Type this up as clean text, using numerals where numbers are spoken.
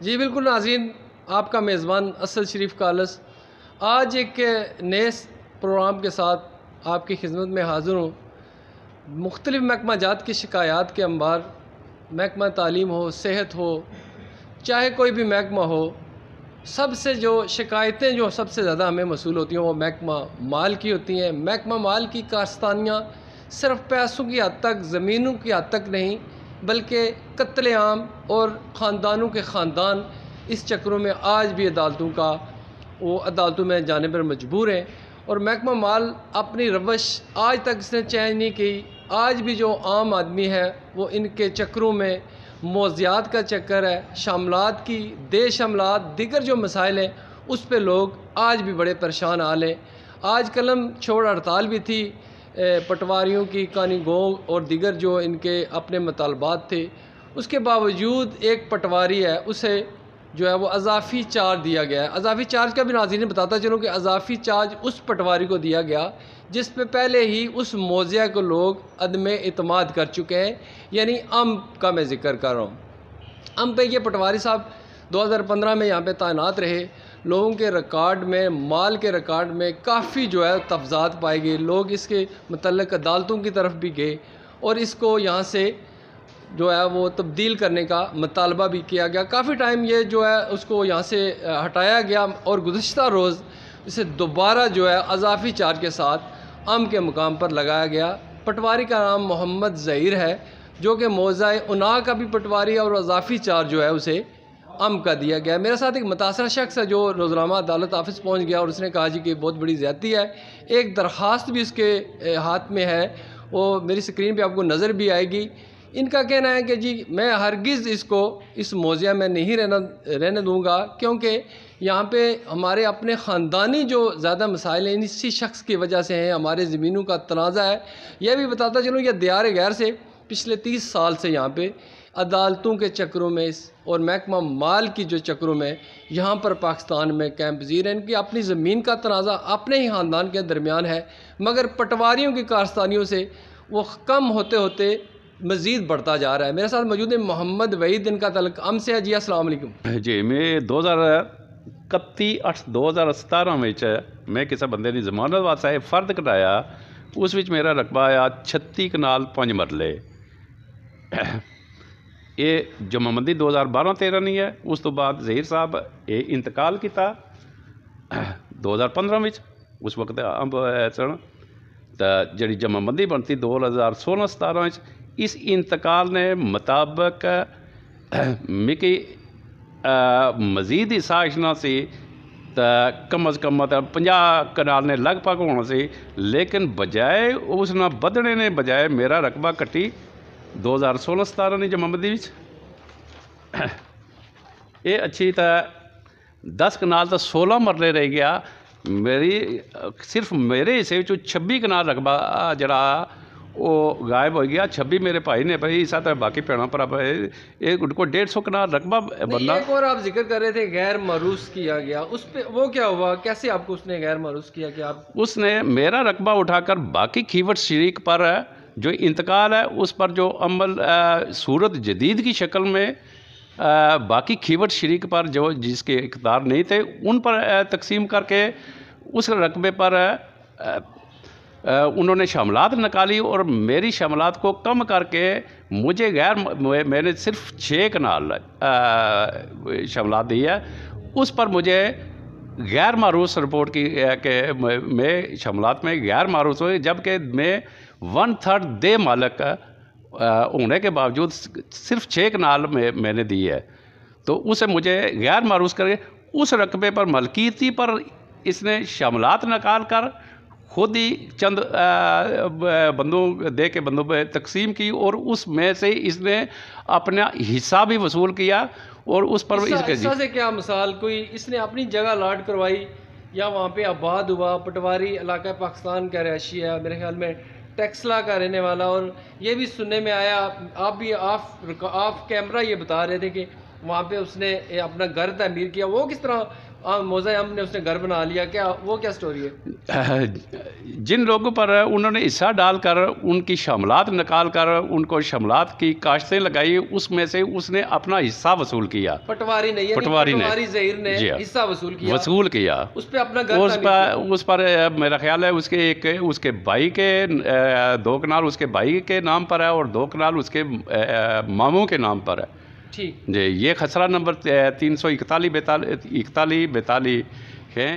جی بالکل ناظرین، آپ کا میزبان اسد شریف کالس آج ایک نئے پروگرام کے ساتھ آپ کی خدمت میں حاضر ہوں۔ مختلف محکمہ جات کی شکایات کے انبار، محکمہ تعلیم ہو، صحت ہو، چاہے کوئی بھی محکمہ ہو، سب سے جو شکایتیں جو سب سے زیادہ ہمیں موصول ہوتی ہیں وہ محکمہ مال کی ہوتی ہیں۔ محکمہ مال کی کارستانیاں صرف پیسوں کی حد تک، زمینوں کی حد تک نہیں، بلکہ قتل عام اور خاندانوں کے خاندان اس چکروں میں آج بھی عدالتوں میں جانے پر مجبور ہیں۔ اور محکمہ مال اپنی روش آج تک اس نے چینج نہیں کی۔ آج بھی جو عام آدمی ہے وہ ان کے چکروں میں، موضوعات کا چکر ہے، شاملات کی، شاملات دیگر جو مسائل ہیں اس پہ لوگ آج بھی بڑے پریشان حال ہیں۔ آج قلم چھوڑ ہڑتال بھی تھی پٹواریوں کی، کانی گو اور دیگر جو ان کے اپنے مطالبات تھے، اس کے باوجود ایک پٹواری ہے اسے جو ہے وہ اضافی چارج دیا گیا ہے۔ اضافی چارج کا بھی ناظرین بتاتا چلوں کہ اضافی چارج اس پٹواری کو دیا گیا جس پہ پہلے ہی اس موضوع کو لوگ عدم اعتماد کر چکے ہیں، یعنی کا میں ذکر کر رہا ہوں۔ پہ یہ پٹواری صاحب 2015 میں یہاں پہ تعینات رہے۔ لوگوں کے ریکارڈ میں، مال کے ریکارڈ میں کافی جو ہے تفضات پائے گئے۔ لوگ اس کے متعلق عدالتوں کی طرف بھی گئے اور اس کو یہاں سے جو ہے وہ تبدیل کرنے کا مطالبہ بھی کیا گیا۔ کافی ٹائم یہ جو ہے اس کو یہاں سے ہٹایا گیا اور گزشتہ روز اسے دوبارہ جو ہے اضافی چارج کے ساتھ کے مقام پر لگایا گیا۔ پٹواری کا نام محمد ظہیر ہے، جو کہ موضع انا کا بھی پٹواری ہے اور اضافی چارج جو ہے اسے کا دیا گیا۔ میرے ساتھ ایک متاثرہ شخص ہے جو روزنامہ عدالت آفس پہنچ گیا اور اس نے کہا جی کہ بہت بڑی زیادتی ہے۔ ایک درخواست بھی اس کے ہاتھ میں ہے، وہ میری سکرین پہ آپ کو نظر بھی آئے گی۔ ان کا کہنا ہے کہ جی میں ہرگز اس موضوع میں نہیں رہنے دوں گا، کیونکہ یہاں پہ ہمارے اپنے خاندانی جو زیادہ مسائل ہیں اسی شخص کی وجہ سے ہیں۔ ہمارے زمینوں کا تنازع ہے۔ یہ بھی بتاتا چلوں یہ دیار غیر سے پچھلے 30 سال سے یہاں پہ عدالتوں کے چکروں میں اور محکمہ مال کی جو چکروں میں یہاں پر پاکستان میں قائم پذیر ہیں۔ ان کی اپنی زمین کا تنازع اپنے ہی خاندان کے درمیان ہے، مگر پٹواریوں کی کارستانیوں سے وہ کم ہوتے ہوتے مزید بڑھتا جا رہا ہے۔ میرے ساتھ موجود ہے محمد وحید، ان کا تعلق سے ہے۔ جی السلام علیکم جی میں 2031/8/2017 میں کسی بندے نے ضمانت واسطے فرد کٹایا، اس وچ میرا رقبہ آیا 36 کنال 5 مرلے۔ یہ جمع بندی 2012-13 نہیں ہے۔ اس تو بعد ظہیر صاحب یہ انتقال کیتا 2015 میں، اس وقت سن تو جڑی جمع بندی بنتی 2016-17 اس انتقال نے مطابق مکی مزید حصہ اشنا سی تو کم از کم 50 کنال نے لگ بھگ ہونا سی، لیکن بجائے اس نہ بدنے نے بجائے میرا رقبہ کٹی 2016-17 نے جمع بندی یہ اچھی تو 10 کنال تو 16 مرلے رہ گیا۔ صرف میرے حصے 26 کنال رقبہ جڑا وہ غائب ہو گیا۔ 26 میرے بھائی نے بھائی حصہ تو باقی پیڑوں پر ان کو 150 کنال رقبہ بننا۔ ایک اور آپ ذکر کر رہے تھے غیر معروض کیا گیا، اس پہ وہ کیا ہوا؟ کیسے آپ کو اس نے غیر معروض کیا کہ اس نے میرا رقبہ اٹھا کر باقی کھیوٹ شریک پر جو انتقال ہے اس پر جو عمل صورت جدید کی شکل میں باقی کھیوٹ شریک پر جو جس کے اقتدار نہیں تھے ان پر تقسیم کر کے اس رقبے پر انہوں نے شاملات نکالی اور میری شاملات کو کم کر کے مجھے میں نے صرف 6 کنال شاملات دی ہے، اس پر مجھے غیر معروض رپورٹ کی کہ میں شاملات میں غیر معروض ہوئے، جبکہ میں 1/3 دے مالک ہونے کے باوجود صرف 6 کنال میں نے دی ہے، تو اسے مجھے غیر معروض کر کے اس رقبے پر ملکیتی پر اس نے شاملات نکال کر خود ہی چند بندوں دے کے بندوں پہ تقسیم کی اور اس میں سے اس نے اپنا حصہ بھی وصول کیا اور اس پر حصہ سے کیا مثال کوئی اس نے اپنی جگہ الاٹ کروائی یا وہاں پہ آباد ہوا؟ پٹواری علاقہ پاکستان کا رہائشی ہے، میرے خیال میں ٹیکسلا کا رہنے والا، اور یہ بھی سننے میں آیا، آپ بھی آف کیمرہ یہ بتا رہے تھے کہ وہاں پہ اس نے اپنا گھر تعمیر کیا، وہ کس طرح موزہ ہم نے اس نے گھر بنا لیا، وہ کیا سٹوری ہے؟ جن لوگوں پر انہوں نے حصہ ڈال کر ان کی شاملات نکال کر ان کو شاملات کی کاشتیں لگائی، اس میں سے اس نے اپنا حصہ وصول کیا. پٹواری نے، یعنی پٹواری ظہیر نے حصہ وصول کیا، اس پہ اپنا گھر اس پر میرا خیال ہے اس کے بھائی کے 2 کنال اس کے بھائی کے نام پر ہے اور 2 کنال اس کے ماموں کے نام پر ہے. ٹھیک جی. یہ خسرہ نمبر 341 42 ہے.